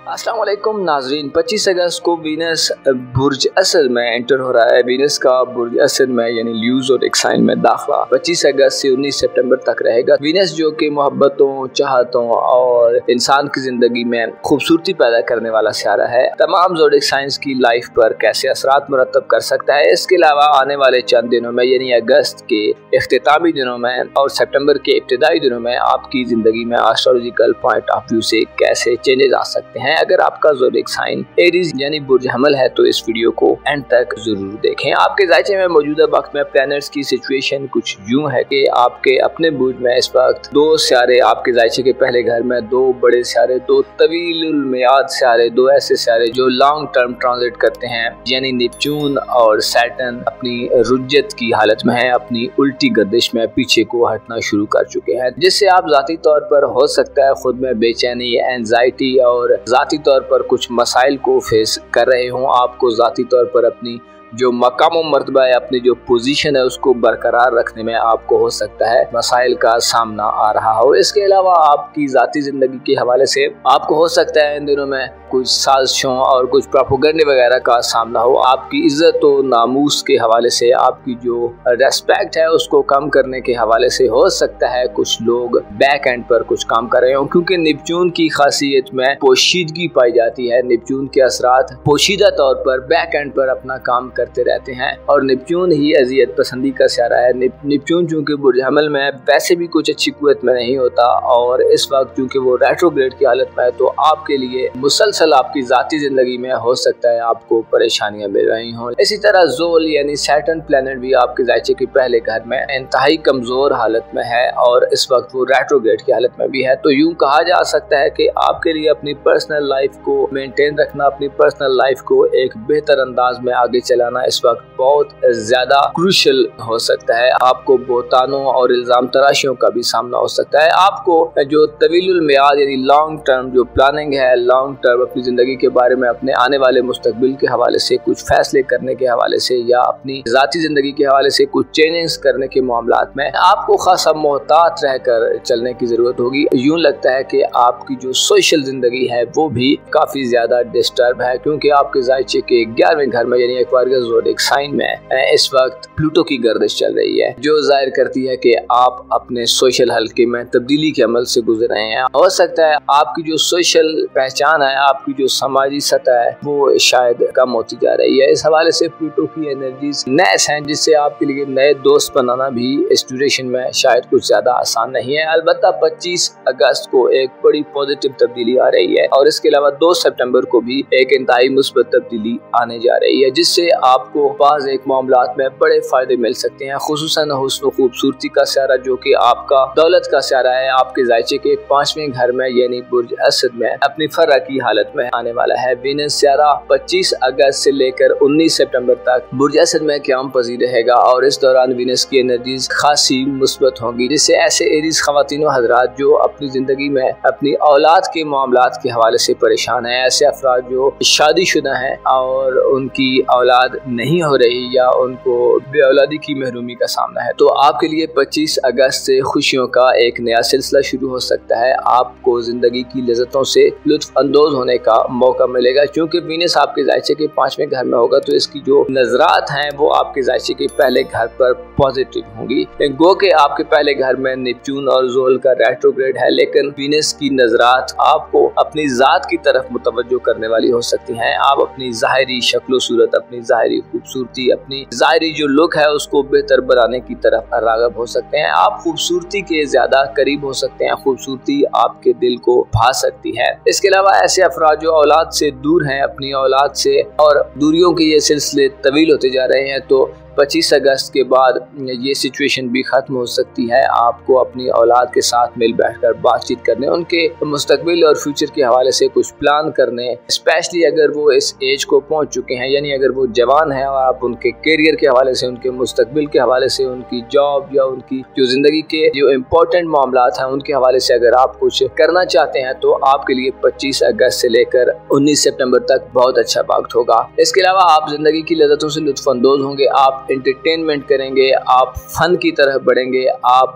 अस्सलाम वालेकुम नाजरीन। 25 अगस्त को वीनस बुर्ज असद में एंटर हो रहा है। वीनस का बुर्ज असद में यानी ल्यूज और एक साइन में दाखिला 25 अगस्त से 19 सितंबर तक रहेगा। वीनस जो कि मोहब्बतों, चाहतों और इंसान की ज़िंदगी में खूबसूरती पैदा करने वाला सितारा है, तमाम ज़ोडिक साइंस की लाइफ पर कैसे असरात मुरतब कर सकता है। इसके अलावा आने वाले चंद दिनों में यानी अगस्त के इख्तितामी दिनों में और सितंबर के इब्तिदाई दिनों में आपकी ज़िंदगी में एस्ट्रोलॉजिकल पॉइंट ऑफ व्यू से कैसे चेंजेस आ सकते हैं। अगर आपका ज़ोडिक साइन एरीज यानी बुर्ज हमल है तो इस वीडियो को एंड तक जरूर देखें। आपके ज़ायचे में मौजूदा वक्त में प्लैनेट्स की सिचुएशन कुछ यूं है कि आपके अपने बुर्ज में इस वक्त दो सितारे आपके ज़ायचे के पहले घर में, दो बड़े सितारे, दो तवील मियाद सितारे, दो ऐसे सितारे जो लॉन्ग टर्म ट्रांजिट करते हैं यानी नेपच्यून और सैटर्न अपनी रुज्जत की हालत में है, अपनी उल्टी गर्दिश में पीछे को हटना शुरू कर चुके हैं, जिससे आप जाती तौर पर हो सकता है खुद में बेचैनी, एंजाइटी और जाती तौर पर कुछ मसाइल को फेस कर रहे हों। आपको जाती तौर पर अपनी जो मकाम और मर्तबा है, अपनी जो पोजीशन है उसको बरकरार रखने में आपको हो सकता है मसाइल का सामना आ रहा हो। इसके अलावा आपकी जाती ज़िंदगी के हवाले से आपको हो सकता है इन दिनों में कुछ साजिशों और कुछ प्रोपेगेंडा वगैरह का सामना हो। आपकी इज्जत और नामूस के हवाले से, आपकी जो रेस्पेक्ट है उसको कम करने के हवाले से हो सकता है कुछ लोग बैक एंड पर कुछ काम कर रहे हों, क्योंकि नेपच्यून की खासियत में पोशीदगी पाई जाती है। नेपच्यून के असरात पोशीदा तौर पर बैक एंड पर अपना काम करते रहते हैं और नेपच्यून ही अजियत पसंदी का सितारा है। नेपच्यून चूंकि बुर्ज हमल में वैसे भी कुछ अच्छी कुव्वत में नहीं होता और इस वक्त चूंकि वो रेट्रोग्रेड की हालत में है, तो आपके लिए मुसलसल आपकी जाती जिंदगी में हो सकता है आपको परेशानियां मिल रही हों। इसी तरह जोल यानी सैटर्न प्लैनेट भी आपके ज़ायचे के पहले घर में इंतहाई कमजोर हालत में है और इस वक्त वो रेट्रोग्रेड की हालत में भी है। तो यूं कहा जा सकता है कि आपके लिए अपनी पर्सनल लाइफ को मेंटेन रखना, अपनी पर्सनल लाइफ को एक बेहतर अंदाज में आगे चलाना इस वक्त बहुत ज्यादा क्रूशियल हो सकता है। आपको बोतानों और इल्जाम तराशियों का भी सामना हो सकता है। आपको जो तवीलुल मियाद यानी लॉन्ग टर्म जो प्लानिंग है, लॉन्ग टर्म अपनी जिंदगी के बारे में, अपने आने वाले मुस्तकबिल के हवाले से कुछ फैसले करने के हवाले से या अपनी जाती जिंदगी के हवाले से कुछ चेंजेस करने के मामलात में आपको खासा मोहतात रहकर चलने की जरूरत होगी। यूं लगता है कि आपकी जो सोशल जिंदगी है वो भी काफी ज्यादा डिस्टर्ब है, क्योंकि आपके ज़ायचे के 11वें घर में यानी एक्वारियस ज़ोडिक साइन में इस वक्त प्लूटो की गर्दिश चल रही है, जो जाहिर करती है कि आप अपने सोशल हल्के में तब्दीली के अमल से गुजर रहे हैं। हो सकता है आपकी जो सोशल पहचान है, आपकी जो समाजी सतह है वो शायद कम होती जा रही है। इस हवाले से प्लूटो की एनर्जीज नैस हैं, जिससे आपके लिए नए दोस्त बनाना भी इस ड्यूरेशन में शायद कुछ ज्यादा आसान नहीं है। अलबत्ता 25 अगस्त को एक बड़ी पॉजिटिव तब्दीली आ रही है और इसके अलावा 2 सितंबर को भी एक इंतहाई मुस्बत तब्दीली आने जा रही है, जिससे आपको बाज़ एक मामलात में बड़े फायदे मिल सकते हैं। खुसूसन हुस्न खूबसूरती का सितारा जो कि आपका दौलत का सितारा है, आपके ज़ायचे के 5वें घर में यानी बुर्ज असद में अपनी फर्रा की हालत में आने वाला है। वीनस सितारा 25 अगस्त से लेकर 19 सितंबर तक बुर्ज असद में क़याम पज़ीर रहेगा और इस दौरान वीनस की एनर्जीज खासी मुस्बत होंगी, जिससे ऐसे एरीज ख़वातीन और हज़रात जो अपनी ज़िंदगी में अपनी औलाद के मामलात के हवाले से परेशान हैं, ऐसे अफराद जो शादीशुदा हैं और उनकी औलाद नहीं हो रही या उनको बेऔलादी की महरूमी का सामना है, तो आपके लिए 25 अगस्त से खुशियों का एक नया सिलसिला शुरू हो सकता है। आपको ज़िंदगी की लज़्ज़तों से लुत्फ़ अंदोज़ होने का मौका मिलेगा, क्योंकि वीनस आपके ज़ायचे के 5वें घर में होगा, तो इसकी जो नजरात हैं वो आपके ज़ायचे के पहले घर पर पॉजिटिव होंगी। गो के आपके पहले घर में नेपच्यून और जोल का रेट्रोग्रेड है, लेकिन वीनस की नजरात आपको अपनी ज़ात की तरफ मुतवज्जो करने वाली हो सकती हैं। आप अपनी ज़ाहिरी शक्ल सूरत, अपनी ज़ाहिरी खूबसूरती, अपनी ज़ाहिरी जो लुक है उसको बेहतर बनाने की तरफ राग़िब हो सकते हैं। आप खूबसूरती के ज़्यादा करीब हो सकते हैं, खूबसूरती आपके दिल को भा सकती है। इसके अलावा ऐसे अफराद जो औलाद से दूर हैं, अपनी औलाद से और दूरियों के ये सिलसिले तवील होते जा रहे हैं, तो 25 अगस्त के बाद ये सिचुएशन भी ख़त्म हो सकती है। आपको अपनी औलाद के साथ मिल बैठकर बातचीत करने, उनके मुस्तकबिल और फ्यूचर के हवाले से कुछ प्लान करने, स्पेशली अगर वो इस एज को पहुंच चुके हैं, यानी अगर वो जवान हैं और आप उनके करियर के हवाले से, उनके मुस्तकबिल के हवाले से, उनकी जॉब या उनकी जो ज़िंदगी के जो इम्पोर्टेंट मामलात हैं उनके हवाले से अगर आप कुछ करना चाहते हैं, तो आपके लिए 25 अगस्त से लेकर 19 सितंबर तक बहुत अच्छा वक्त होगा। इसके अलावा आप ज़िंदगी की लज़्ज़तों से लुत्फ़ अंदोज़ होंगे। आप आप एंटरटेनमेंट करेंगे, आप फन की तरफ बढ़ेंगे, आप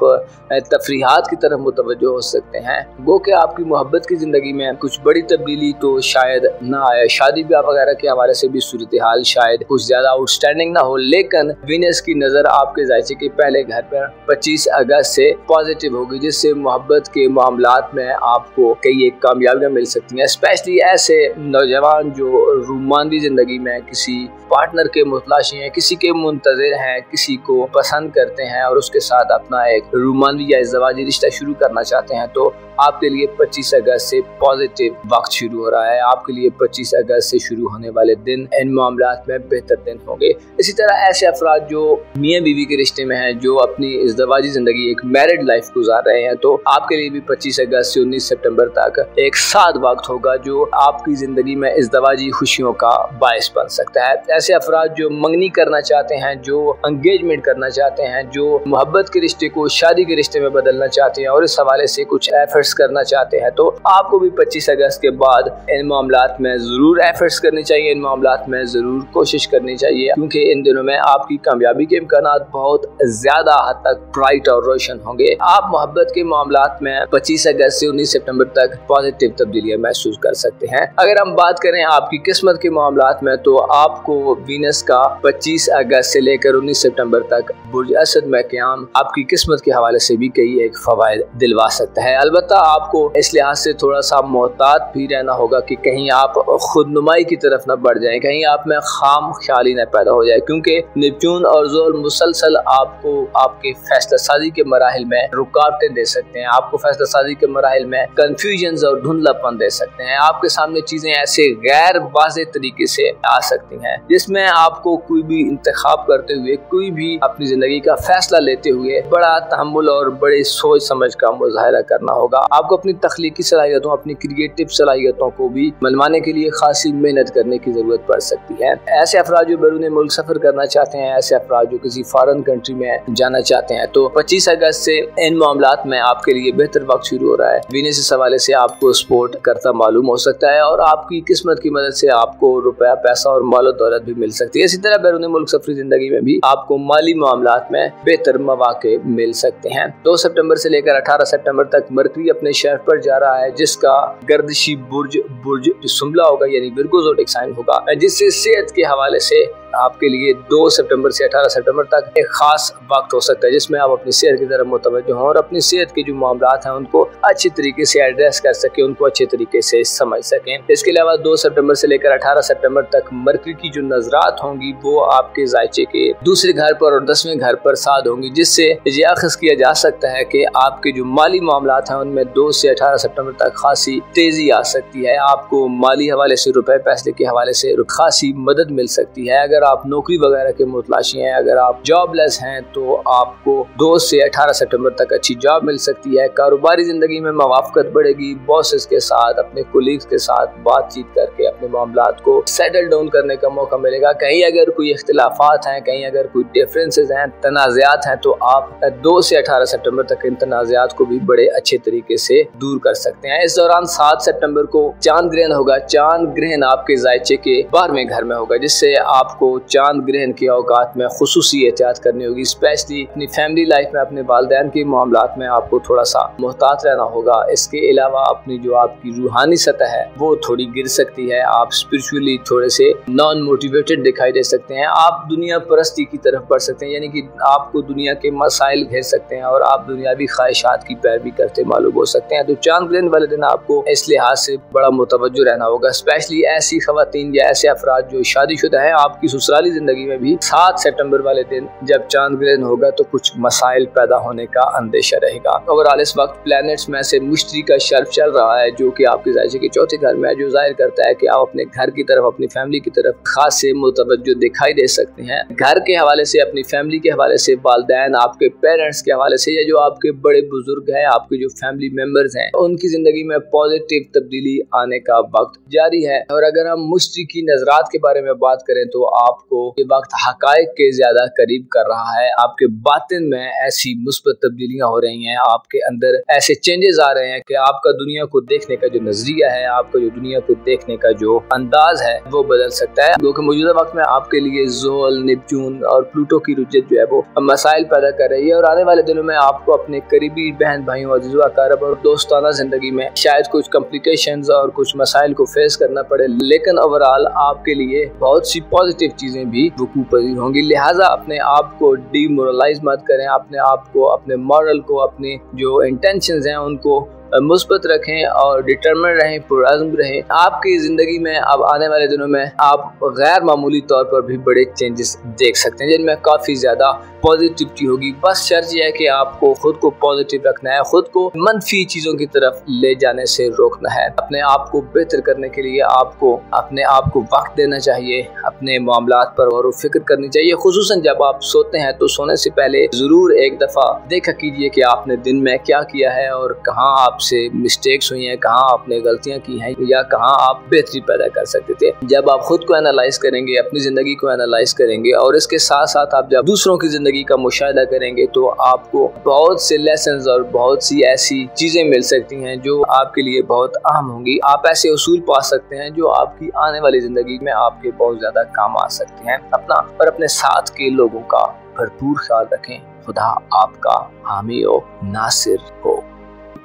तफरीहात की तरफ मुतवज्जो हो सकते हैं। गो कि आपकी मोहब्बत की ज़िंदगी में कुछ बड़ी तब्दीली तो शायद ना आए, शादी ब्याह वगैरह के हवाले से भी सूरत हाल शायद कुछ ज़्यादा आउटस्टैंडिंग ना हो, लेकिन वीनस की नज़र आपके जायचे के पहले घर पर 25 अगस्त से पॉजिटिव होगी, जिससे मोहब्बत के मामलात में आपको कई एक कामयाबियाँ मिल सकती हैं। स्पेशली ऐसे नौजवान जो रोमांटिक ज़िंदगी में किसी पार्टनर के मुतलाशी हैं, किसी के मुंतज़िर हैं, किसी को पसंद करते हैं और उसके साथ अपना एक रोमांटिक या इज़्दिवाजी रिश्ता शुरू करना चाहते हैं, तो आपके लिए 25 अगस्त से पॉजिटिव वक्त शुरू हो रहा है। आपके लिए 25 अगस्त से शुरू होने वाले दिन इन मामलात में बेहतर दिन होंगे। इसी तरह ऐसे अफराद जो मियाँ बीवी के रिश्ते में हैं, जो अपनी इज़्दिवाजी ज़िंदगी एक मैरिड लाइफ गुजार रहे हैं, तो आपके लिए भी 25 अगस्त से 19 सितंबर तक एक साथ वक्त होगा जो आपकी ज़िंदगी में इज़्दिवाजी खुशियों का बायस बन सकता है। ऐसे अफराद जो मंगनी करना चाहते हैं, जो एंगेजमेंट करना चाहते हैं, जो मोहब्बत के रिश्ते को शादी के रिश्ते में बदलना चाहते हैं और इस हवाले से कुछ एफर्ट्स करना चाहते हैं, तो आपको भी 25 अगस्त के बाद इन मामलात में ज़रूर एफर्ट्स करनी चाहिए, इन मामलात में ज़रूर कोशिश करनी चाहिए, क्योंकि इन दिनों में आपकी कामयाबी के इम्कानात बहुत ज़्यादा हद तक ब्राइट और रोशन होंगे। आप मोहब्बत के मामलात में 25 अगस्त से 19 सितंबर तक पॉजिटिव तब्दीलियाँ महसूस कर सकते हैं। अगर हम बात करें आपकी किस्मत के मामलात में, तो आपको वीनस का 25 अगस्त से लेकर 19 सितंबर तक बुर्ज असद में क़याम आपकी किस्मत के हवाले से भी कई एक फ़वाइद दिलवा सकता है। अलबत्ता आपको इस लिहाज से थोड़ा सा मोहतात भी रहना होगा कि कहीं आप खुद नुमाई की तरफ न बढ़ जाएं, कहीं आप में खाम ख्याली न पैदा हो जाए, क्योंकि नेपच्यून और ज़ोल मुसलसल आपको आपके फैसला साजी के मराहिल में रुकावटें दे सकते हैं, आपको फैसला साजी के मराहिल में कन्फ्यूजन और धुंधलापन दे सकते हैं। आपके सामने चीज़ें ऐसे गैर वाज़ेह तरीके से आ सकती हैं जिसमें आपको कोई भी इंतखाब करते हुए, कोई भी अपनी ज़िंदगी का फैसला लेते हुए बड़ा तहम्मुल और बड़ी सोच समझ का मुजाहरा करना होगा। आपको अपनी तख्लीकी सलाहियतों, अपनी क्रिएटिव सलाहियतों को भी मनवाने के लिए खासी मेहनत करने की ज़रूरत पड़ सकती है। ऐसे अफराद जो बैरून मुल्क सफ़र करना चाहते हैं, ऐसे अफराद जो किसी फॉरेन कंट्री में जाना चाहते हैं, तो 25 अगस्त से इन मामलात में आपके लिए बेहतर वक्त शुरू हो रहा है। वीनस इस हवाले से आपको सपोर्ट करता मालूम हो सकता है और आपकी किस्मत की मदद से आपको रुपया, पैसा और माल दौलत भी मिल सकती है। इसी तरह बैरून मुल्क सफरी जिंदगी में भी आपको माली मामलात में बेहतर मौके मिल सकते हैं। 2 सितंबर से लेकर 18 सितंबर तक मरकरी अपने शहर पर जा रहा है, जिसका गर्दिशी बुर्ज जो सुंबला होगा यानी विर्गो ज़ोडिक साइन होगा, जिससे सेहत के हवाले से आपके लिए 2 सितंबर से 18 सितंबर तक एक खास वक्त हो सकता है जिसमें आप अपनी सेहत की तरफ मुतवज्जो हों और अपनी सेहत के जो मामलात हैं उनको अच्छी तरीके से एड्रेस कर सकें, उनको अच्छे तरीके से समझ सकें। इसके अलावा 2 सितंबर से लेकर 18 सितंबर तक मरकरी की जो नजरात होंगी वो आपके जायचे के दूसरे घर पर और 10वें घर पर साद होंगी, जिससे ये अख़ज़ किया जा सकता है कि आपके जो माली मामलात हैं उनमें 2 से 18 सितंबर तक खासी तेजी आ सकती है। आपको माली हवाले से, रुपए पैसे के हवाले से खासी मदद मिल सकती है। अगर आप नौकरी वगैरह के मुतलाशी हैं, अगर आप जॉबलेस हैं, तो आपको 2 से 18 सितंबर तक अच्छी जॉब मिल सकती है। कारोबारी जिंदगी में मवाफ़क़त बढ़ेगी, बॉसेस के साथ, अपने कोलीग्स के साथ बातचीत करके अपने मामलात को सेटल डाउन करने का मौका मिलेगा। कहीं अगर कोई इख्तिलाफात हैं, कहीं अगर कोई डिफरेंसेस हैं, तनाज़ात हैं, तो आप 2 से 18 सितंबर तक इन तनाज़ात को भी बड़े अच्छे तरीके से दूर कर सकते हैं। इस दौरान 7 सितंबर को चांद ग्रहण होगा। चांद ग्रहण आपके जायचे के 12वें घर में होगा, जिससे आपको चांद ग्रहण के औकात में खुसूसी एहतियात करनी होगी। स्पेशली अपनी फैमिली लाइफ में, अपने वालिदैन के मामलात में आपको थोड़ा सा मोहतात रहना होगा। इसके अलावा अपनी जो आपकी रूहानी सतह है वो थोड़ी गिर सकती है। आप स्पिरिचुअली थोड़े से नॉन मोटिवेटेड दिखाई दे सकते हैं। आप दुनिया परस्ती की तरफ बढ़ सकते हैं, यानी कि आपको दुनिया के मसाइल घेर सकते हैं और आप दुनियावी ख्वाहिशात की पैरवी करते मालूम हो सकते हैं। तो चांद ग्रहण वाले दिन आपको इस लिहाज से बड़ा मुतवज्जो रहना होगा। स्पेशली ऐसी खवातीन या ऐसे अफराद जो शादीशुदा है, आपकी ससुराली जिंदगी में भी 7 सितंबर वाले दिन जब चांद ग्रहण होगा तो कुछ मसाइल पैदा होने का अंदेशा रहेगा। ओवरऑल इस वक्त प्लैनेट्स में से मुश्तरी का शर्फ चल रहा है, जो कि आपके जायचे के 4थे घर में है, जो जाहिर करता है कि आप अपने घर की तरफ, अपनी फैमिली की तरफ खास से मुतवज्जो दिखाई दे सकते हैं। घर के हवाले से, अपनी फैमिली के हवाले से, वालिदैन, आपके पेरेंट्स के हवाले से, या जो आपके बड़े बुजुर्ग हैं, आपके जो फैमिली मेंबर्स हैं, उनकी जिंदगी में पॉजिटिव तब्दीली आने का वक्त जारी है। और अगर हम मुश्तरी की नजरात के बारे में बात करें तो आपको ये वक्त हकायक के ज्यादा करीब कर रहा है। आपके बातिन में ऐसी मुस्बत तब्दीलियां हो रही हैं, आपके अंदर ऐसे चेंजेस आ रहे हैं कि आपका दुनिया को देखने का जो नजरिया है, आपका जो दुनिया को देखने का जो अंदाज है वो बदल सकता है। क्योंकि मौजूदा वक्त में आपके लिए ज़ोल, नेपच्यून और प्लूटो की रुजत जो है वो मसाइल पैदा कर रही है और आने वाले दिनों में आपको अपने करीबी बहन भाइयों, अज़ीज़ अक़ारब और दोस्ताना जिंदगी में शायद कुछ कॉम्प्लिकेशंस और कुछ मसाइल को फेस करना पड़े, लेकिन ओवरऑल आपके लिए बहुत सी पॉजिटिव चीजें भी वकूअ पज़ीर होंगी। लिहाजा अपने आप को डीमोरलाइज मत करें, अपने आप को, अपने मॉरल को, अपने जो इंटेंशंस हैं उनको मुस्बत रखें और डिटरमिन रहें, पुरअज़्म रहें। आपकी ज़िंदगी में अब आने वाले दिनों में आप गैर मामूली तौर पर भी बड़े चेंजेस देख सकते हैं जिनमें काफ़ी ज़्यादा पॉजिटिविटी होगी। बस शर्त यह है कि आपको खुद को पॉजिटिव रखना है, खुद को मनफी चीज़ों की तरफ ले जाने से रोकना है। अपने आप को बेहतर करने के लिए आपको अपने आप को वक्त देना चाहिए, अपने मामलात पर गौर व फिक्र करनी चाहिए। खुसूसन जब आप सोते हैं तो सोने से पहले ज़रूर एक दफ़ा देखा कीजिए कि आपने दिन में क्या किया है और कहाँ आपसे मिस्टेक्स हुई हैं, कहाँ आपने गलतियाँ की हैं या कहाँ आप बेहतरी पैदा कर सकते थे। जब आप खुद को एनालाइज करेंगे, अपनी ज़िंदगी को एनालाइज करेंगे और इसके साथ साथ आप जब दूसरों की ज़िंदगी का मुशाहिदा करेंगे तो आपको बहुत से लेसन्स और बहुत सी ऐसी चीज़ें मिल सकती हैं जो आपके लिए बहुत अहम होंगी। आप ऐसे उसूल पा सकते हैं जो आपकी आने वाली ज़िंदगी में आपके बहुत ज़्यादा काम आ सकते हैं। अपना और अपने साथ के लोगों का भरपूर ख्याल रखें। खुदा आपका हामी और नासिर हो।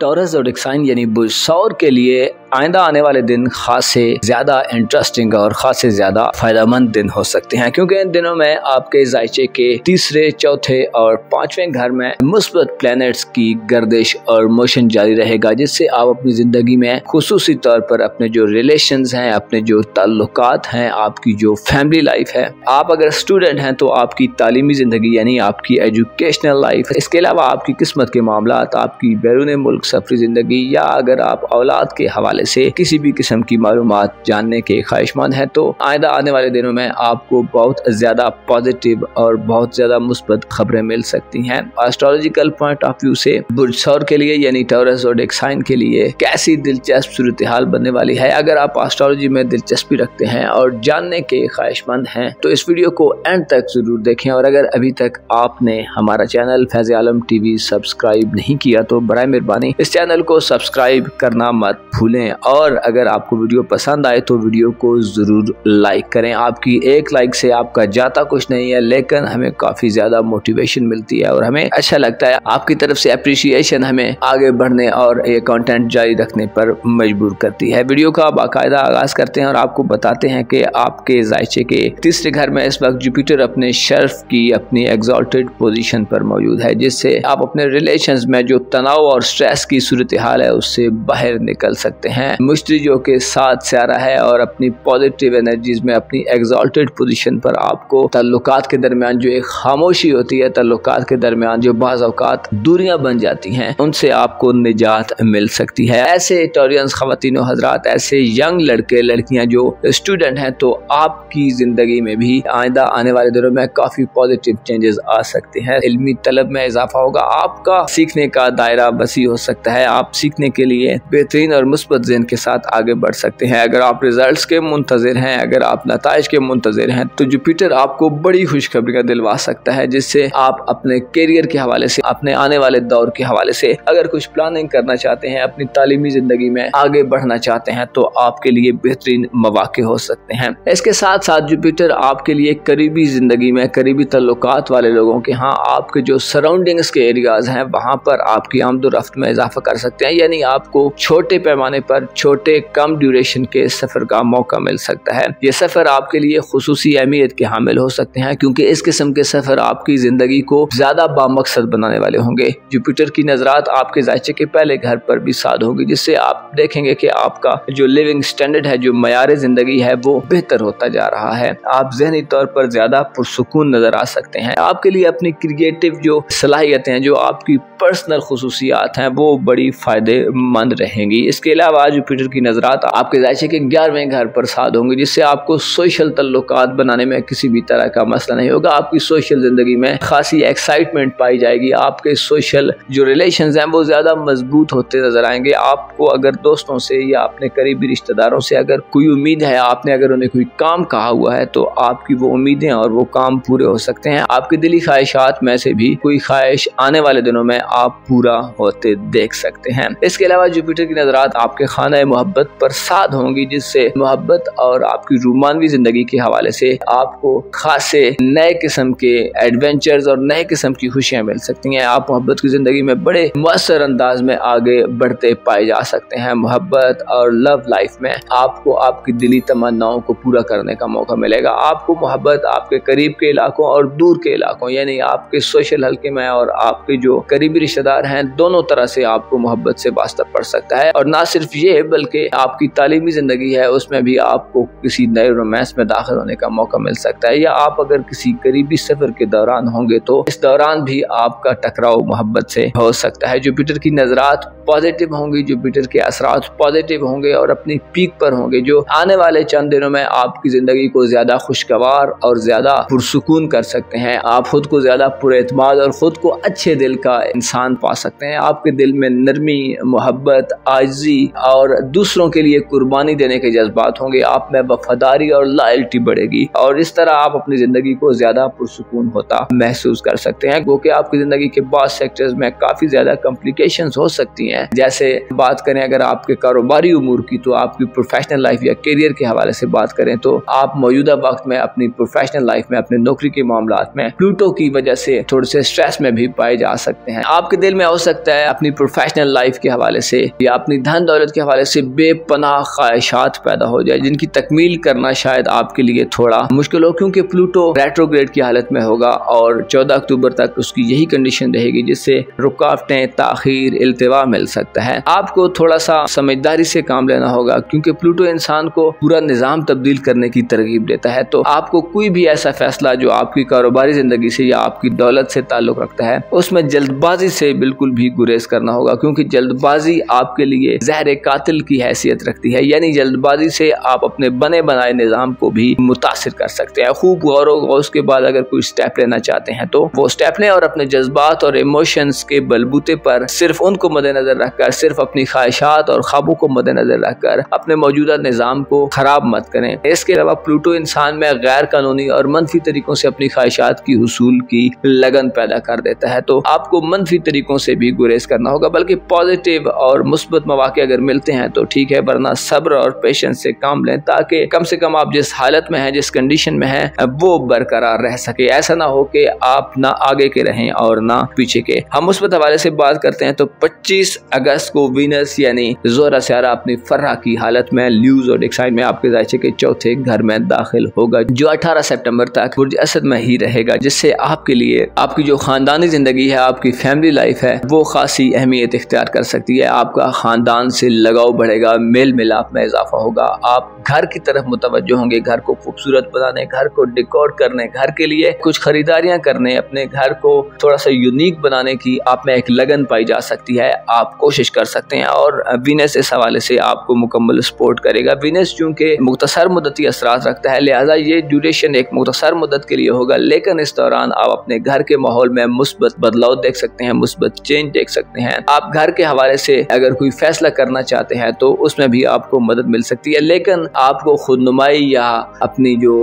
टॉरस ज़ोडिएक साइन यानी बुर्ज सौर के लिए आइंदा आने वाले दिन खासे ज़्यादा इंटरेस्टिंग और खासे ज़्यादा फ़ायदेमंद दिन हो सकते हैं, क्योंकि इन दिनों में आपके ज़ायचे के तीसरे, चौथे और पाँचवें घर में मुस्बत प्लैनेट्स की गर्दिश और मोशन जारी रहेगा, जिससे आप अपनी ज़िंदगी में खुसूसी तौर पर अपने जो रिलेशंस हैं, अपने जो ताल्लुकात हैं, आपकी जो फैमिली लाइफ है, आप अगर स्टूडेंट हैं तो आपकी तालीमी ज़िंदगी यानी आपकी एजुकेशनल लाइफ, इसके अलावा आपकी किस्मत के मामलात, आपकी बैरून मुल्क सफरी ज़िंदगी या अगर आप औलाद के हवाले से किसी भी किस्म की मालूमात जानने के ख्वाहिशमंद हैं तो आइंदा आने वाले दिनों में आपको बहुत ज़्यादा पॉजिटिव और बहुत ज़्यादा मुस्बत खबरें मिल सकती हैं। एस्ट्रोलॉजिकल पॉइंट ऑफ व्यू से बुर्ज सौर के लिए यानी टॉरस ज़ोडिएक साइन के लिए कैसी दिलचस्प सूरत हाल बनने वाली है। अगर आप एस्ट्रोलॉजी में दिलचस्पी रखते हैं और जानने के ख्वाहिशमंद हैं तो इस वीडियो को एंड तक जरूर देखें और अगर अभी तक आपने हमारा चैनल फैज़ आलम टीवी सब्सक्राइब नहीं किया तो बराए मेहरबानी इस चैनल को सब्सक्राइब करना मत भूलें और अगर आपको वीडियो पसंद आए तो वीडियो को जरूर लाइक करें। आपकी एक लाइक से आपका जाता कुछ नहीं है, लेकिन हमें काफी ज्यादा मोटिवेशन मिलती है और हमें अच्छा लगता है। आपकी तरफ से अप्रिशिएशन हमें आगे बढ़ने और ये कंटेंट जारी रखने पर मजबूर करती है। वीडियो का बाकायदा आगाज करते हैं और आपको बताते हैं कि आपके ज़ायचे के तीसरे घर में इस वक्त जुपिटर अपने शर्फ की अपनी एग्जॉल्टेड पोजीशन पर मौजूद है, जिससे आप अपने रिलेशंस में जो तनाव और स्ट्रेस की सूरत हाल है उससे बाहर निकल सकते हैं। मुश्तरी जो के साथ से आ रहा है और अपनी पॉजिटिव एनर्जीज में अपनी एग्जॉल्टेड पोजीशन पर आपको ताल्लुकात के दरमियान जो एक खामोशी होती है, ताल्लुकात के दरमियान जो बाज़ औक़ात दूरियां बन जाती हैं, उनसे आपको निजात मिल सकती है। ऐसे टॉरियंस ख़वातीन और हज़रात, ऐसे यंग लड़के लड़कियां जो स्टूडेंट हैं तो आपकी ज़िंदगी में भी आइंदा आने वाले दिनों में काफ़ी पॉजिटिव चेंजेस आ सकते हैं। इल्मी तलब में इजाफा होगा, आपका सीखने का दायरा वसी हो सकता है, आप सीखने के लिए बेहतरीन और मुस्बत ज़हन के साथ आगे बढ़ सकते हैं। अगर आप रिजल्ट्स के मुंतज़िर हैं, अगर आप नताइज के मुंतज़िर हैं तो जुपिटर आपको बड़ी खुशखबरियां दिलवा सकता है, जिससे आप अपने करियर के हवाले से, अपने आने वाले दौर के हवाले से अगर कुछ प्लानिंग करना चाहते हैं, अपनी तालीमी ज़िंदगी में आगे बढ़ना चाहते हैं तो आपके लिए बेहतरीन मौके हो सकते हैं। इसके साथ साथ जुपिटर आपके लिए करीबी ज़िंदगी में, करीबी ताल्लुकात वाले लोगों के यहाँ, आपके जो सराउंडिंग्स के एरियाज हैं वहाँ पर आपकी आमदोरफ्त में इजाफा कर सकते हैं, यानी आपको छोटे पैमाने पर छोटे कम ड्यूरेशन के सफर का मौका मिल सकता है। ये सफर आपके लिए खुसूसी अहमियत के हामिल हो सकते हैं, क्योंकि इस किस्म के सफर आपकी जिंदगी को ज्यादा बामकसद बनाने वाले होंगे। जुपिटर की नजरात आपके ज़ायचे के पहले घर पर भी साद होगी, जिससे आप देखेंगे कि आपका जो लिविंग स्टैंडर्ड है, जो मयार जिंदगी है, वो बेहतर होता जा रहा है। आप ज़हनी तौर पर ज्यादा पुरसुकून नजर आ सकते हैं। आपके लिए अपनी क्रिएटिव जो सलाहियतें हैं, जो आपकी पर्सनल खुसूसियात हैं, वो वो बड़ी फायदेमंद रहेंगी। इसके अलावा जुपिटर की नजरात आपके जायचे के 11वें घर पर साध होंगे, जिससे आपको सोशल तल्लुकात बनाने में किसी भी तरह का मसला नहीं होगा। आपकी सोशल जिंदगी में खासी एक्साइटमेंट पाई जाएगी। आपके सोशल जो रिलेशंस हैं वो ज्यादा मजबूत होते नजर आएंगे। आपको अगर दोस्तों से या अपने करीबी रिश्तेदारों से अगर कोई उम्मीद है, आपने अगर उन्हें कोई काम कहा हुआ है, तो आपकी वो उम्मीदें और वो काम पूरे हो सकते हैं। आपकी दिली ख्वाहिशात में से भी कोई ख्वाहिश आने वाले दिनों में आप पूरा होते देख सकते हैं। इसके अलावा जुपिटर की नजरात आपके खाना मोहब्बत पर साध होंगी, जिससे मोहब्बत और आपकी रोमानवी जिंदगी के हवाले से आपको खासे नए किस्म के एडवेंचर्स और नए किस्म की खुशियां मिल सकती हैं। आप मोहब्बत की जिंदगी में बड़े मुअस्सर अंदाज में आगे बढ़ते पाए जा सकते हैं। मोहब्बत और लव लाइफ में आपको आपकी दिली तमन्नाओं को पूरा करने का मौका मिलेगा। आपको मोहब्बत आपके करीब के इलाकों और दूर के इलाकों, यानी आपके सोशल हल्के में और आपके जो करीबी रिश्तेदार हैं, दोनों तरह से आपको मोहब्बत से वास्ता पड़ सकता है। और ना सिर्फ ये, बल्कि आपकी तालीमी जिंदगी है उसमें भी आपको किसी नए रोमांस में दाखिल होने का मौका मिल सकता है। या आप अगर किसी करीबी सफर के दौरान होंगे तो इस दौरान भी आपका टकराव मोहब्बत से हो सकता है। जुपिटर की नजरात पॉजिटिव होंगी, जुपिटर के असरात पॉजिटिव होंगे और अपनी पीक पर होंगे, जो आने वाले चंद दिनों में आपकी जिंदगी को ज्यादा खुशगवार और ज्यादा पुरसुकून कर सकते हैं। आप खुद को ज्यादा पुरएतमाद और खुद को अच्छे दिल का इंसान पा सकते हैं। आपके दिल में नरमी, मोहब्बत, आजिज़ी और दूसरों के लिए कुर्बानी देने के जज्बात होंगे। आप में वफादारी और लॉयल्टी बढ़ेगी और इस तरह आप अपनी जिंदगी को ज्यादा पुरसुकून होता महसूस कर सकते हैं, क्योंकि आपकी जिंदगी के बाद सेक्टर्स में काफी ज्यादा कॉम्प्लिकेशंस हो सकती हैं। जैसे बात करें अगर आपके कारोबारी उमूर की, तो आपकी प्रोफेशनल लाइफ या करियर के हवाले से बात करें तो आप मौजूदा वक्त में अपनी प्रोफेशनल लाइफ में, अपने नौकरी के मामलात में प्लूटो की वजह से थोड़े से स्ट्रेस में भी पाए जा सकते हैं। आपके दिल में हो सकता है अपनी प्रोफेशनल लाइफ के हवाले से या अपनी धन दौलत के हवाले से बेपनाह ख्वाहिशात पैदा हो जाए, जिनकी तकमील करना शायद आपके लिए थोड़ा मुश्किल हो, क्योंकि प्लूटो रेट्रोग्रेड की हालत में होगा और 14 अक्टूबर तक उसकी यही कंडीशन रहेगी, जिससे रुकावटें, ताखीर, इल्तिवा मिल सकता है। आपको थोड़ा सा समझदारी से काम लेना होगा, क्योंकि प्लूटो इंसान को पूरा निजाम तब्दील करने की तरगीब देता है। तो आपको कोई भी ऐसा फैसला जो आपकी कारोबारी जिंदगी से या आपकी दौलत से ताल्लुक रखता है, उसमें जल्दबाजी से बिल्कुल भी गुरेज करना होगा, क्योंकि जल्दबाजी आपके लिए जहर कातिल की हैसियत रखती है। यानी जल्दबाजी से आप अपने बने बनाए निजाम को भी मुतासिर कर सकते हैं। खूब गौर और उसके बाद अगर कोई स्टेप लेना चाहते हैं तो वो स्टेप लें और अपने जज्बात और इमोशंस के बलबूते पर सिर्फ उनको मद्देनजर रखकर, सिर्फ अपनी ख्वाहिशात और ख्वाबों को मद्देनजर रखकर अपने मौजूदा निजाम को खराब मत करें। इसके अलावा प्लूटो इंसान में गैर कानूनी और मनफी तरीकों से अपनी ख्वाहिशात की हुसूल की लगन पैदा कर देता है। तो आपको मनफी तरीकों से भी गुरेज करना होगा, बल्कि पॉजिटिव और मुस्बत मौके अगर मिलते हैं तो ठीक है, वरना सब्र और पेशेंस से काम लें, ताकि कम से कम आप जिस हालत में हैं, जिस कंडीशन में हैं, वो बरकरार रह सके। ऐसा ना हो कि आप ना आगे के रहें और ना पीछे के। हम मुस्बत हवाले से बात करते हैं तो 25 अगस्त को वीनस यानी ज़ोहरा सियारा अपनी फर्रा की हालत में ल्यूज और डिक्साइन में आपके जायचे के चौथे घर में दाखिल होगा, जो 18 सितंबर तक बुर्ज असद में ही रहेगा, जिससे आपके लिए आपकी जो खानदानी जिंदगी है, आपकी फैमिली लाइफ है, वो खासी अहमियत इख्तियार कर सकती है। आपका खानदान से लगाव बढ़ेगा, मेल मिलाप में इजाफा होगा, आप घर की तरफ मुतवज्जो होंगे, घर को खूबसूरत बनाने, घर को डेकोर करने, घर के लिए कुछ खरीदारियां करने, अपने घर को थोड़ा सा यूनिक बनाने की आप में एक लगन पाई जा सकती है। आप कोशिश कर सकते हैं और वीनस इस हवाले से आपको मुकम्मल सपोर्ट करेगा। वीनस चूंकि मुख्तसर मुद्दती असरात रखता है, लिहाजा ये ड्यूरेशन एक मुख्तसर मुद्दत के लिए होगा, लेकिन इस दौरान आप अपने घर के माहौल में मुस्बत बदलाव देख सकते हैं, मुस्बत चेंज देख सकते हैं। आप घर के हवाले से अगर कोई फैसला करना चाहते हैं तो उसमें भी आपको मदद मिल सकती है, लेकिन आपको खुदनुमाई या अपनी जो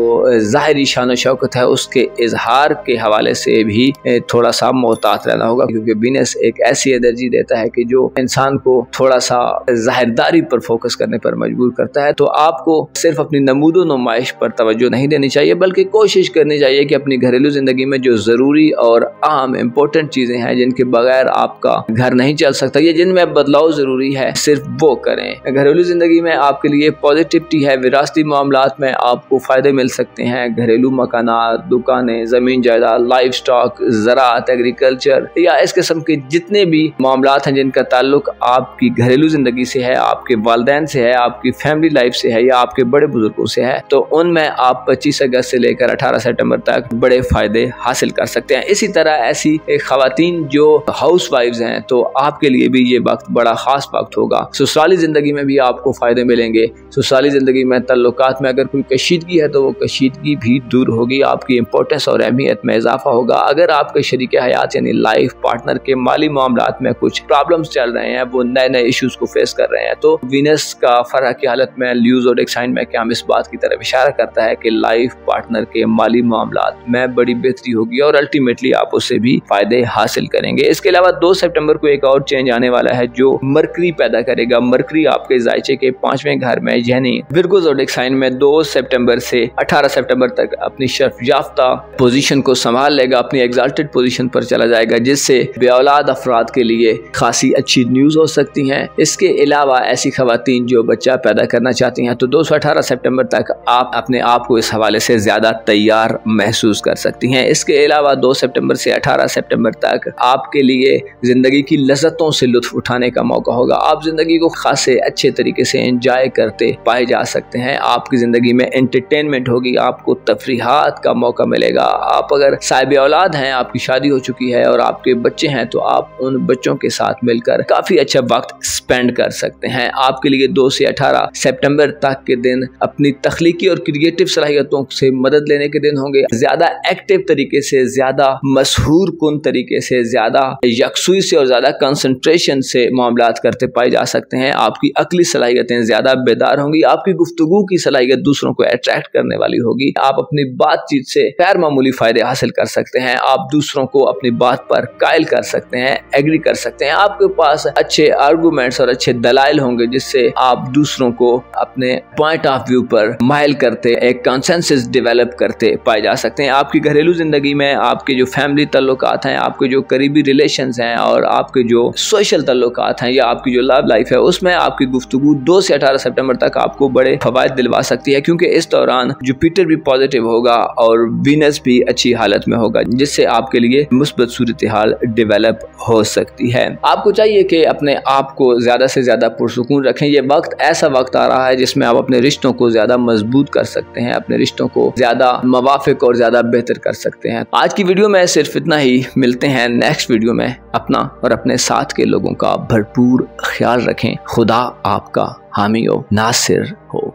ज़ाहिरी शान शौकत है उसके इजहार के हवाले से भी थोड़ा सा मोहतात रहना होगा, क्योंकि वीनस एक ऐसी एनर्जी देता है कि जो इंसान को थोड़ा सा जाहिरदारी पर फोकस करने पर मजबूर करता है। तो आपको सिर्फ अपनी नमूदो नुमाइश पर तवज्जो नहीं देनी चाहिए, बल्कि कोशिश करनी चाहिए कि अपनी घरेलू जिंदगी में जो जरूरी और अहम इम्पोर्टेंट चीजें हैं, जिनके बगैर आपका घर नहीं चल सकता, ये जिनमें बदलाव जरूरी है, सिर्फ वो करें। घरेलू जिंदगी में आपके लिए पॉजिटिविटी है, विरासती मामलात में आपको फायदे मिल सकते हैं, घरेलू मकानात, दुकानें, जमीन जायदाद, लाइफ स्टॉक, ज़राअत, एग्रीकल्चर या इस किस्म के जितने भी मामलात हैं जिनका ताल्लुक आपकी घरेलू जिंदगी से है, आपके वालिदैन से है, आपकी फैमिली लाइफ से है या आपके बड़े बुजुर्गों से है, तो उनमें आप 25 अगस्त से लेकर 18 सितंबर तक बड़े फायदे हासिल कर सकते हैं। इसी तरह ऐसी खवातीन जो हाउस वाइफ्स हैं, तो आपके लिए भी ये वक्त बड़ा खास वक्त होगा। ससुराली जिंदगी में भी आपको फायदे मिलेंगे। ससुराली जिंदगी में ताल्लुकात में अगर कोई कशीदगी है तो वो कशीदगी भी दूर होगी, आपकी इंपॉर्टेंस और अहमियत में इजाफा होगा। अगर आपके शरीक हयात यानी लाइफ पार्टनर के माली मामलात में कुछ प्रॉब्लम्स चल रहे हैं, वो नए नए इश्यूज को फेस कर रहे हैं, तो वीनस का फरह की हालत में ल्यूज और साइन में क्या इस बात की तरफ इशारा करता है कि लाइफ पार्टनर के माली मामलात में बड़ी बेहतरी होगी और अल्टीमेटली आप उससे भी फायदे हासिल करेंगे। इसके अलावा 2 सितंबर को एक और चेंज आने वाला है जो मरकरी पैदा करेगा। मरकरी आपके जायचे के 5वें घर में यानी विर्गो ज़ोडिएक साइन में 2 सितंबर से 18 सितंबर तक अपनी शर्फ याफ्ता पोजीशन को संभाल लेगा, अपनी एग्जाल्टेड पोजीशन पर चला जाएगा, जिससे बेऔलाद अफराद के लिए खासी अच्छी न्यूज हो सकती हैं। इसके अलावा ऐसी खवातीन जो बच्चा पैदा करना चाहती हैं तो 2 से 18 सितंबर तक आप अपने आप को इस हवाले से ज्यादा तैयार महसूस कर सकती हैं। इसके अलावा 2 सितंबर से 18 सितंबर तक आपके लिए जिंदगी की लज़्ज़तों से लुत्फ उठाने का मौका होगा। आप जिंदगी को खासे अच्छे तरीके से एंजॉय करते पाए जा सकते हैं। आपकी जिंदगी में एंटरटेनमेंट होगी, आपको तफरीहात का मौका मिलेगा। आप अगर साहिब औलाद हैं, आपकी शादी हो चुकी है और आपके बच्चे हैं, तो आप उन बच्चों के साथ मिलकर काफी अच्छा वक्त स्पेंड कर सकते हैं। आपके लिए 2 से 18 सितंबर तक के दिन अपनी तख्लीकी और क्रिएटिव सलाहियतों से मदद लेने के दिन होंगे। ज्यादा एक्टिव तरीके से, ज्यादा मशहूर कुन तरीके से, ज्यादा यकसुई से और ज्यादा कंसंट्रेशन से मामलात करते पाए जा सकते हैं। आपकी अक्ली सलाहियतें ज्यादा बेदार होंगी, आपकी गुफ्तगू की सलाहियत दूसरों को अट्रैक्ट करने वाली होगी। आप अपनी बातचीत से गैर मामूली फायदे हासिल कर सकते हैं। आप दूसरों को अपनी बात पर कायल कर सकते हैं, एग्री कर सकते हैं। आपके पास अच्छे आर्गूमेंट्स और अच्छे दलाइल होंगे जिससे आप दूसरों को अपने point of view per mile करते, एक कंसेंसस डेवलप करते पाए जा सकते हैं। आपकी घरेलू जिंदगी में आपके जो फैमिली ताल्लुकात हैं, आपके जो करीबी रिलेशंस हैं और आपके जो सोशल ताल्लुकात हैं या आपकी जो लव लाइफ है, उसमें आपकी गुफ्तगू 2 से 18 सितंबर तक आपको बड़े फवायद दिलवा सकती है, क्योंकि इस दौरान जुपिटर भी पॉजिटिव होगा और वीनस भी अच्छी हालत में होगा, जिससे आपके लिए मुस्बत सूरत हाल डेवलप हो सकती है। आपको चाहिए कि अपने आप को ज्यादा से ज्यादा पुरसुकून रखें। ये वक्त ऐसा वक्त आ रहा है जिसमें आप अपने रिश्तों को ज्यादा मजबूत कर सकते हैं, अपने रिश्तों को ज्यादा मवाफिक और ज्यादा बेहतर कर सकते हैं। आज की वीडियो में सिर्फ इतना ही। मिलते हैं नेक्स्ट वीडियो में। अपना और अपने साथ के लोगों का भरपूर ख्याल रखें। खुदा आपका हामी हो, नासिर हो।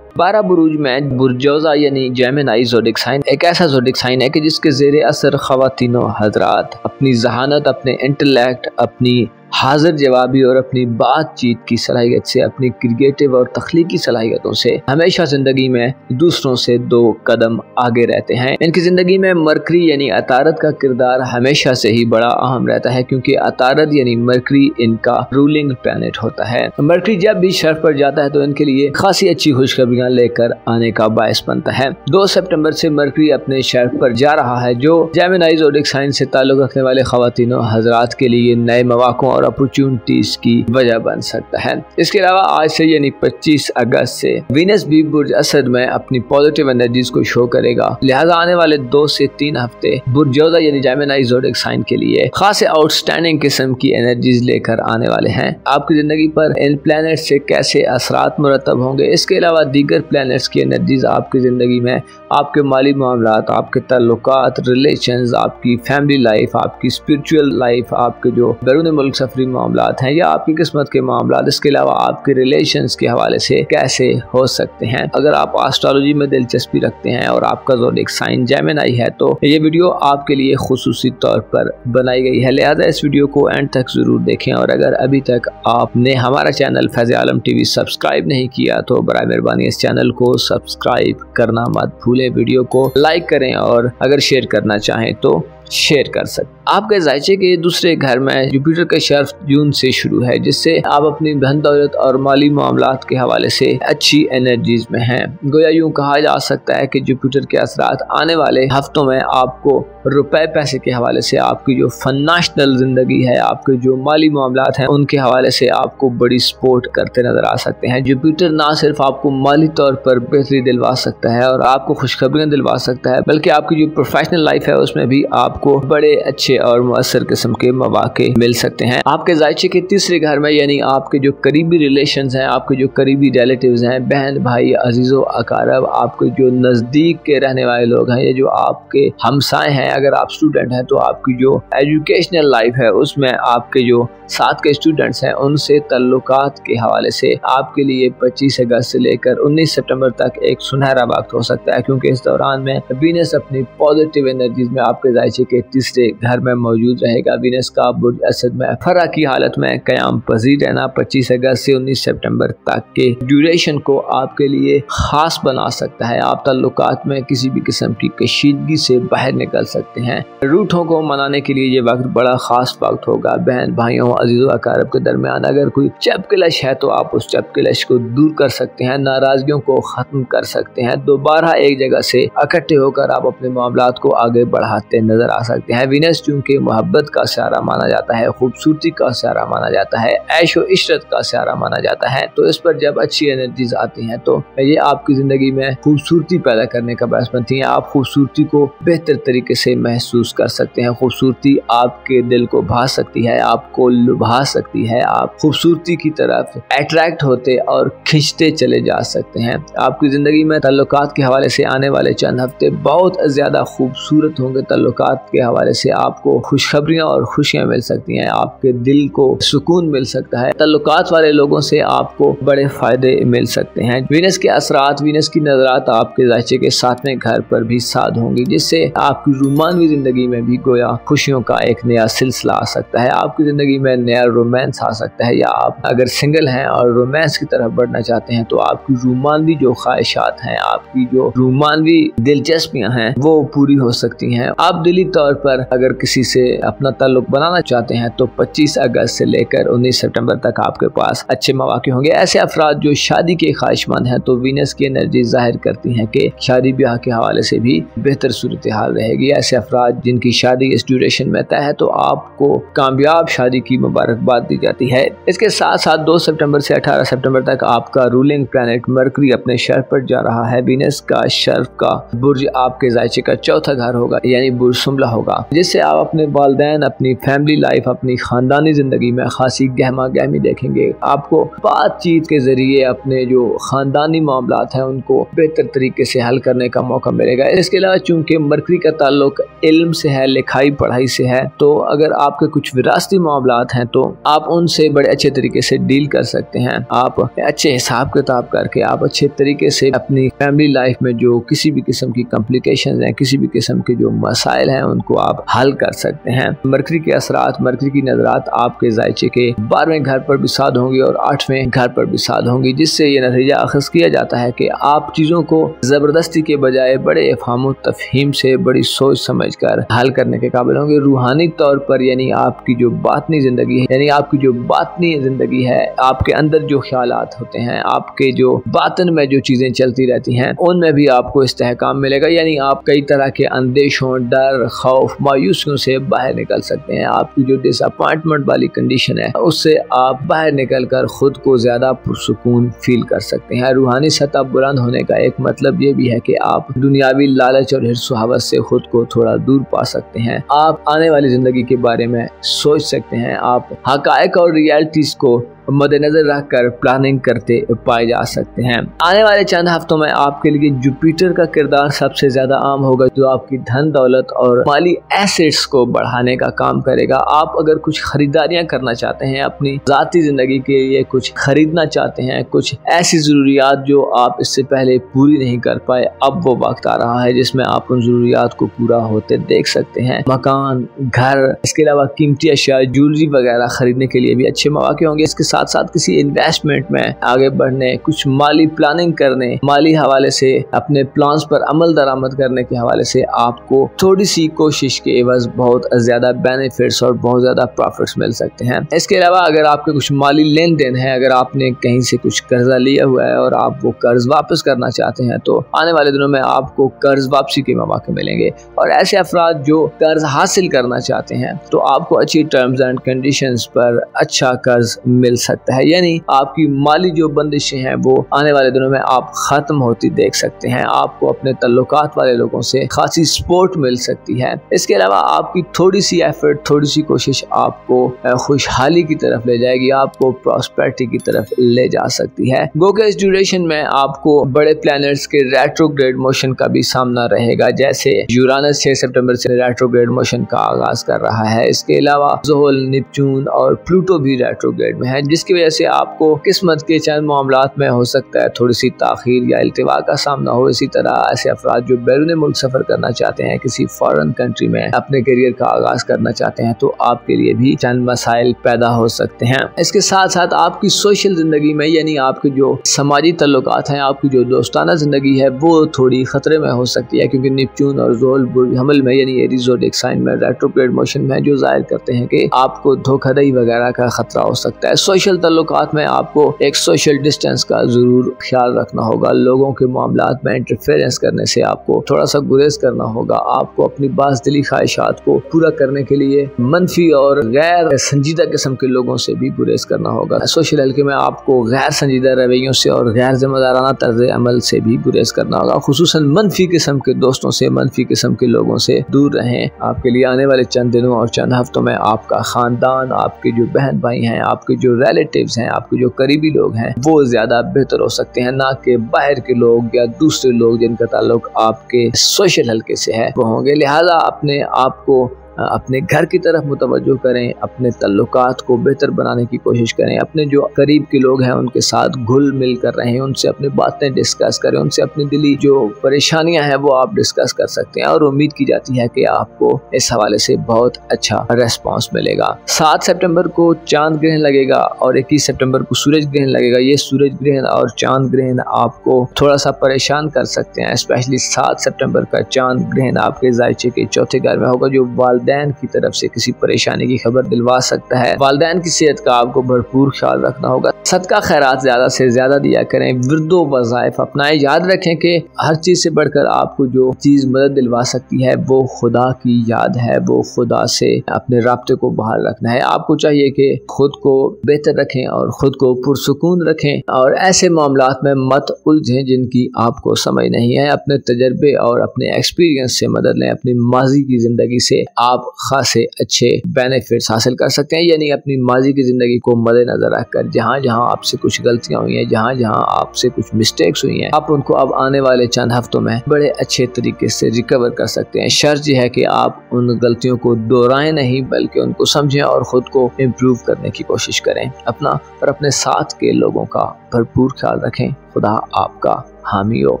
12 बुरूज में बुर्जौजा यानी जेमिनी ज़ोडिएक साइन एक ऐसा ज़ोडिएक साइन है कि जिसके ज़ेरे असर ख़वातीनो हज़रात अपनी ज़हानत, अपने इंटेलेक्ट, अपनी हाजिर जवाबी और अपनी बातचीत की सलाहियत से, अपनी क्रिएटिव और तख्लीकी सलाहियतों से हमेशा जिंदगी में दूसरों से 2 कदम आगे रहते हैं। इनकी जिंदगी में मरकरी यानी अतारत का किरदार हमेशा से ही बड़ा अहम रहता है, क्योंकि अतारत यानी मरकरी इनका रूलिंग प्लैनेट होता है। मरकरी जब भी शर्फ पर जाता है तो इनके लिए खासी अच्छी खुशखबरियां लेकर आने का बायस बनता है। 2 सितंबर से मरकरी अपने शर्फ पर जा रहा है, जो जेमिनी ज़ोडिएक साइन से ताल्लुक रखने वाले ख़वातीनों हज़रात के लिए नए मौक़ों और अपॉर्चुनिटीज की वजह बन सकता है। इसके अलावा आज से यानी 25 अगस्त से वीनस भी बुर्ज असद में अपनी पॉजिटिव एनर्जीज को शो करेगा। लिहाजा आने वाले 2 से 3 हफ्ते बुर्जौजा यानी जेमिनी ज़ोडिएक साइन के लिए खासे आउटस्टैंडिंग किस्म की एनर्जीज लेकर आने वाले हैं। आपकी जिंदगी पर इन प्लैनेट से कैसे असरात मुरतब होंगे, इसके अलावा दीगर प्लैनेट्स की एनर्जीज आपकी जिंदगी में आपके माली मामलात, आपके ताल्लुकात, रिलेशंस, आपकी फैमिली लाइफ, आपकी स्पिरिचुअल लाइफ, आपके जो बैरून मुल्क सफरी मामलात हैं या आपकी किस्मत के मामलात, इसके अलावा आपके रिलेशंस के हवाले से कैसे हो सकते हैं। अगर आप एस्ट्रोलॉजी में दिलचस्पी रखते हैं और आपका ज़ोडिएक साइन जेमिनी है तो ये वीडियो आपके लिए खुसूसी तौर पर बनाई गई है। लिहाजा इस वीडियो को एंड तक जरूर देखें और अगर अभी तक आपने हमारा चैनल फैज़ आलम टीवी सब्सक्राइब नहीं किया तो बराए मेहरबानी इस चैनल को सब्सक्राइब करना मत भूलें। वीडियो को लाइक करें और अगर शेयर करना चाहें तो शेयर कर सकते। आपके जायचे के दूसरे घर में जुपिटर का शर्फ जून से शुरू है, जिससे आप अपनी धन दौलत और माली मामलात के हवाले से अच्छी एनर्जीज में हैं। गोया यूं कहा जा सकता है कि जुपिटर के असरात आने वाले हफ्तों में आपको रुपए पैसे के हवाले से, आपकी जो फाइनेंशियल जिंदगी है, आपके जो माली मामलात हैं, उनके हवाले से आपको बड़ी सपोर्ट करते नजर आ सकते हैं। जुपिटर ना सिर्फ आपको माली तौर पर बेहतरी दिलवा सकता है और आपको खुशखबरियां दिलवा सकता है, बल्कि आपकी जो प्रोफेशनल लाइफ है उसमें भी आप आपको बड़े अच्छे और मुअस्सर किस्म के मौके मिल सकते हैं। आपके जायचे के तीसरे घर में यानी आपके जो करीबी रिलेशंस हैं, आपके जो करीबी रिलेटिव्स हैं, बहन भाई अजीज़ो अकारब, आपके जो नज़दीक के रहने वाले लोग हैं, ये जो आपके हमसाए हैं, अगर आप स्टूडेंट हैं तो आपकी जो एजुकेशनल लाइफ है उसमें आपके जो साथ के स्टूडेंट्स हैं उनसे ताल्लुकात के हवाले से आपके लिए 25 अगस्त से लेकर 19 सितंबर तक एक सुनहरा वक्त हो सकता है, क्योंकि इस दौरान में वीनस अपनी पॉजिटिव एनर्जीज में आपके जायचे के तीसरे घर में मौजूद रहेगा। वीनस का बुर्ज असद में फरा की हालत में कयाम पजीर रहना 25 अगस्त से 19 सितंबर तक के ड्यूरेशन को आपके लिए खास बना सकता है। आप ताल्लुकात में किसी भी किस्म की कशीदगी से बाहर निकल सकते हैं। रूठों को मनाने के लिए ये वक्त बड़ा खास वक्त होगा। बहन भाइयों अजीज़ों अकारब के दरमियान अगर कोई चपकलश है तो आप उस चपकलश को दूर कर सकते हैं, नाराजगियों को खत्म कर सकते हैं। दोबारा एक जगह से इकट्ठे होकर आप अपने मामलात को आगे बढ़ाते नजर आ सकते हैं। वीनस चूंकि मोहब्बत का सहारा माना जाता है, खूबसूरती का सहारा माना जाता है, ऐशो इशरत का सहारा माना जाता है, तो इस पर जब अच्छी एनर्जीज आती हैं तो ये आपकी जिंदगी में खूबसूरती पैदा करने का बायस बनती है। आप खूबसूरती को बेहतर तरीके से महसूस कर सकते हैं। खूबसूरती आपके दिल को भा सकती है, आपको लुभा सकती है। आप खूबसूरती की तरफ अट्रैक्ट होते और खिंचते चले जा सकते हैं। आपकी जिंदगी में ताल्लुकात के हवाले से आने वाले चंद हफ्ते बहुत ज्यादा खूबसूरत होंगे। ताल्लुकात के हवाले से आपको खुशखबरियां और खुशियां मिल सकती हैं, आपके दिल को सुकून मिल सकता है। ताल्लुकात वाले लोगों से आपको बड़े फायदे मिल सकते हैं। वीनस के असरात, वीनस की नजरात आपके जायचे के 7वें घर पर भी साध होंगी, जिससे आपकी रूमानवी जिंदगी में भी गोया खुशियों का एक नया सिलसिला आ सकता है। आपकी जिंदगी में नया रोमांस आ सकता है, या आप अगर सिंगल हैं और रोमांस की तरफ बढ़ना चाहते हैं तो आपकी रूमानवी जो ख्वाहिशात हैं, आपकी जो रूमानवी दिलचस्पियां हैं वो पूरी हो सकती हैं। आप दिली तौर पर अगर किसी से अपना ताल्लुक बनाना चाहते हैं तो 25 अगस्त से लेकर 19 सितंबर तक आपके पास अच्छे मौके होंगे। ऐसे अफराद जो शादी के ख्वाहिशमंद हैं तो वीनस की एनर्जी जाहिर करती हैं कि शादी ब्याह के हवाले से भी बेहतर सूरत हाल रहेगी। ऐसे अफराद जिनकी शादी इस ड्यूरेशन में तय है तो आपको कामयाब शादी की मुबारकबाद दी जाती है। इसके साथ साथ 2 सितंबर से 18 सितंबर तक आपका रूलिंग प्लैनेट मरकरी अपने शर्फ पर जा रहा है। वीनस का शर्फ का बुर्ज आपके जायचे का चौथा घर होगा, यानी बुर्ज सुमला होगा, जिससे आप अपने वालिदैन, अपनी फैमिली लाइफ, अपनी खानदानी जिंदगी में खासी गहमा गहमी देखेंगे। आपको बातचीत के जरिए अपने जो खानदानी मामलात हैं उनको बेहतर तरीके से हल करने का मौका मिलेगा। इसके अलावा चूंकि मरकरी का ताल्लुक इल्म से है, लिखाई पढ़ाई से है, तो अगर आपके कुछ विरासती मामलात हैं तो आप उनसे बड़े अच्छे तरीके से डील कर सकते हैं। आप अच्छे हिसाब किताब करके आप अच्छे तरीके से अपनी फैमिली लाइफ में जो किसी भी किस्म की कॉम्प्लिकेशंस हैं, किसी भी किस्म के जो मसाइल हैं उनको आप हल कर सकते हैं। मरकरी के असरात, मरकरी की नजरात आपके जायचे के 12वें घर पर भी साध होंगी और 8वें घर पर भी साध होंगी, जिससे ये नतीजा अखज़ किया जाता है कि आप चीज़ों को ज़बरदस्ती के बजाय बड़े इफ़हाम तफ़हीम से, बड़ी सोच समझ कर हल करने के काबिल होंगे। रूहानी तौर पर यानी आपकी जो बातनी ज़िंदगी है, यानी आपकी जो बातनी ज़िंदगी है, आपके अंदर जो ख्यालात होते हैं, आपके जो बातन में जो चीज़ें चलती रहती हैं, उनमें भी आपको इस्तेहकाम मिलेगा। यानी आप कई तरह के अंदेशों, डर, खौफ, मायूसियों से बाहर निकल सकते हैं। आपकी जो डिसअपॉइंटमेंट वाली कंडीशन है उससे आप बाहर निकल कर खुद को ज़्यादा पुरसुकून फील कर सकते हैं। रूहानी सतह बुलंद होने का एक मतलब ये भी है कि आप दुनियावी लालच और हिर्स हवस से खुद को थोड़ा दूर पा सकते हैं। आप आने वाली ज़िंदगी के बारे में सोच सकते हैं। आप हक़ाइक़ और रियलिटीज़ को मद्देनजर रखकर प्लानिंग करते पाए जा सकते हैं। आने वाले चंद हफ्तों में आपके लिए जुपिटर का किरदार सबसे ज्यादा आम होगा, जो आपकी धन दौलत और माली एसेट्स को बढ़ाने का काम करेगा। आप अगर कुछ खरीदारियां करना चाहते हैं, अपनी जाती जिंदगी के लिए कुछ खरीदना चाहते हैं, कुछ ऐसी जरूरियात जो आप इससे पहले पूरी नहीं कर पाए, अब वो वक्त आ रहा है जिसमें आप उन जरूरियात को पूरा होते देख सकते हैं। मकान, घर, इसके अलावा कीमती अशिया, ज्वेलरी वगैरह खरीदने के लिए भी अच्छे मौके होंगे। इसके साथ साथ किसी इन्वेस्टमेंट में आगे बढ़ने, कुछ माली प्लानिंग करने, माली हवाले से अपने प्लान्स पर अमल दरामद करने के हवाले से आपको थोड़ी सी कोशिश के एवज बहुत ज्यादा बेनिफिट्स और बहुत ज्यादा प्रॉफिट्स मिल सकते हैं। इसके अलावा अगर आपके कुछ माली लेन देन है, अगर आपने कहीं से कुछ कर्जा लिया हुआ है और आप वो कर्ज वापस करना चाहते हैं, तो आने वाले दिनों में आपको कर्ज वापसी के मौके मिलेंगे। और ऐसे अफराद जो कर्ज हासिल करना चाहते हैं तो आपको अच्छी टर्म्स एंड कंडीशंस पर अच्छा कर्ज मिल सकता है, यानी आपकी माली जो बंदिशें हैं वो आने वाले दिनों में आप खत्म होती देख सकते हैं। आपको अपने तल्लुकात वाले लोगों से खासी सपोर्ट मिल सकती है। इसके अलावा आपकी थोड़ी सी एफर्ट, थोड़ी सी कोशिश आपको खुशहाली की तरफ ले जाएगी, आपको प्रॉस्पेरिटी की तरफ ले जा सकती है। गो के इस ड्यूरेशन में आपको बड़े प्लैनेट्स के रेट्रोग्रेड मोशन का भी सामना रहेगा, जैसे यूरानस 6 सितंबर से रेट्रोग्रेड मोशन का आगाज कर रहा है। इसके अलावा ज़ोहल, नेपच्यून और प्लूटो भी रेट्रोग्रेड में है, जिसकी वजह से आपको किस्मत के चंद मामलात में हो सकता है थोड़ी सी ताखीर या इल्तिवा का सामना हो। इसी तरह ऐसे अफराद जो बैरून मुल्क सफर करना चाहते हैं, किसी फॉरेन कंट्री में अपने करियर का आगाज करना चाहते हैं, तो आपके लिए भी चंद मसाइल पैदा हो सकते हैं। इसके साथ साथ आपकी सोशल जिंदगी में, यानी आपके जो समाजी तल्लुकात हैं, आपकी जो दोस्ताना जिंदगी है, वो थोड़ी खतरे में हो सकती है, क्योंकि नेपच्यून और ज़ोहल बुर्ज हमल में यानी एरीज ज़ोडिएक साइन में रेट्रोग्रेड मोशन में जो जाहिर करते हैं कि आपको धोखाधड़ी वगैरह का खतरा हो सकता है। सोशल तल्लुकात में आपको एक सोशल डिस्टेंस का जरूर ख्याल रखना होगा। लोगों के मामलात में इंटरफेरेंस करने से आपको थोड़ा सा गुरेज करना होगा। आपको अपनी बाज़दिली ख्वाहिशात को पूरा करने के लिए मनफी और गैर संजीदा किस्म के लोगों से भी गुरेज करना होगा। सोशल हल्के में आपको गैर संजीदा रवैयों से और गैर जिम्मेदाराना तर्ज अमल से भी गुरेज करना होगा। खुसूसन मनफी किस्म के दोस्तों से, मनफी किस्म के लोगों से दूर रहें। आपके लिए आने वाले चंद दिनों और चंद हफ्तों में आपका खानदान, आपके जो बहन भाई हैं, आपके जो रिलेटिव्स हैं, आपके जो करीबी लोग हैं, वो ज्यादा बेहतर हो सकते हैं, ना कि बाहर के लोग या दूसरे लोग जिनका ताल्लुक आपके सोशल हल्के से है वो होंगे। लिहाजा अपने आप को अपने घर की तरफ मुतवज्जो करें, अपने तल्लुकात को बेहतर बनाने की कोशिश करें, अपने जो करीब के लोग हैं उनके साथ घुल मिल कर रहें, उनसे अपनी बातें डिस्कस करें, उनसे अपनी दिली जो परेशानियां हैं वो आप डिस्कस कर सकते हैं, और उम्मीद की जाती है कि आपको इस हवाले से बहुत अच्छा रेस्पॉन्स मिलेगा। 7 सितंबर को चांद ग्रहण लगेगा और 21 सितंबर को सूरज ग्रहण लगेगा। ये सूरज ग्रहण और चांद ग्रहण आपको थोड़ा सा परेशान कर सकते हैं, स्पेशली 7 सितंबर का चांद ग्रहण आपके जायचे के चौथे घर में होगा, जो वालिदैन की तरफ से किसी परेशानी की खबर दिलवा सकता है। वालिदैन की सेहत का आपको भरपूर ख्याल रखना होगा। सदका खैरात ज्यादा से ज्यादा दिया करें, विर्दो वज़ाइफ अपनाएं। याद रखें कि हर चीज से बढ़कर आपको जो चीज मदद दिलवा सकती है वो खुदा की याद है, वो खुदा से अपने राब्ते को बहाल रखना है। आपको चाहिए कि खुद को बेहतर रखें और खुद को पुरसुकून रखें, और ऐसे मामलात में मत उलझें जिनकी आपको समझ नहीं है। अपने तजर्बे और अपने एक्सपीरियंस से मदद लें। अपनी माजी की जिंदगी से आप खासे अच्छे बेनिफिट्स हासिल कर सकते हैं, यानी अपनी माजी की जिंदगी को मद्देनजर रखकर जहाँ जहाँ आपसे कुछ गलतियां हुई हैं, जहाँ जहाँ आपसे कुछ मिस्टेक्स हुई हैं, आप उनको अब आने वाले चंद हफ्तों में बड़े अच्छे तरीके से रिकवर कर सकते हैं। शर्त यह है कि आप उन गलतियों को दोहराएं नहीं, बल्कि उनको समझें और खुद को इम्प्रूव करने की कोशिश करें। अपना और अपने साथ के लोगों का भरपूर ख्याल रखें। खुदा आपका हामी और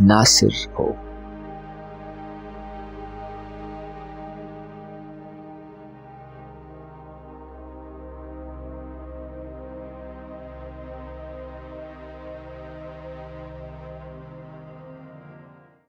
नासिर हो।